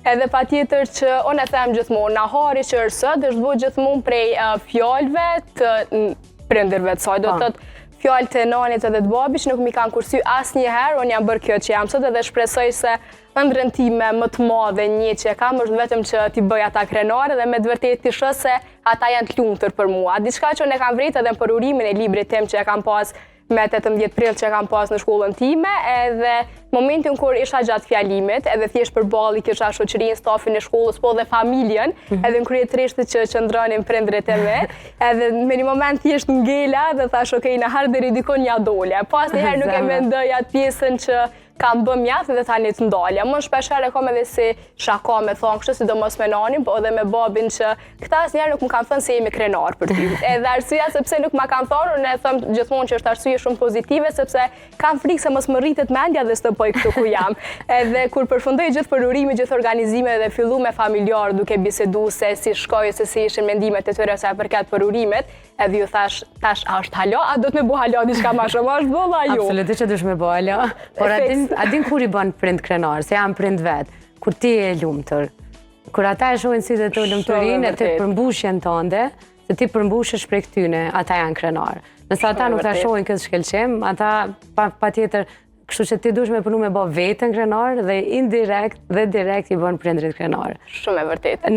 Edhe pa tjetër që unë e them gjithmonë, nahari që është sot është bëjë gjithmonë prej fjallëve të prindërve të saj. Do të thotë fjallë të nanit edhe të babit që nuk mi kanë kursy asnjëherë, unë jam bërë kjo që jam sot edhe shpresoj se ëndrrën time më të madhe një që e kam është vetëm që t'i bëj ata krenare dhe me të vërtetë t'i shoh se ata janë të lumtur për mua. Diçka që unë e kam vritë edhe në përurimin e librit tim që e kam pas me 18 prill që e kam pas në shkollën time, edhe momentin kur isha gjatë fjalimit, edhe thjesht përballë kisha shoqërinë, stafin e shkollës, po dhe familjen, edhe në kryetërisht që qëndronin prindrit e mi, edhe me një moment thjesht ngela dhe thash okej, në herë deri dikon ja dole. Pas një herë nuk e mendoj atë pjesën që kam bëm jashtë dhe tani të ndalja. Më shpeshherë e kam edhe si shaka me thonë kështu, sidomos me nanin, po edhe me babin që këta asnjëherë nuk më kanë thënë se jemi krenar për ty. Edhe arsyeja sepse nuk ma kanë thonë, unë e them gjithmonë që është arsye shumë pozitive, sepse kam frikë se mos më rritet mendja dhe s'topoj këtu ku jam. Edhe kur përfundoi gjithë përurimi, gjithë organizime dhe fillu me familjar duke bisedu se si shkoj, se si ishin mendimet e tyre sa përket përurimet, edhe ju tash është hala, a do të me bu hala diçka më shumë, është bolla ju. Absolutisht që dush me bu hala. Por a din kur i bën prind krenar, se jam prind vet, kur ti je lumtur. Kur ata e shohin si dhe të lumturinë e të përmbushjen tënde, se ti përmbushesh prej këtyne, ata janë krenar. Nëse ata nuk ta shohin këtë shkelqim, ata patjetër, kështu që ti dush me punu me bë veten krenar dhe indirekt dhe direkt i bën prindrit krenar. Shumë e vërtetë.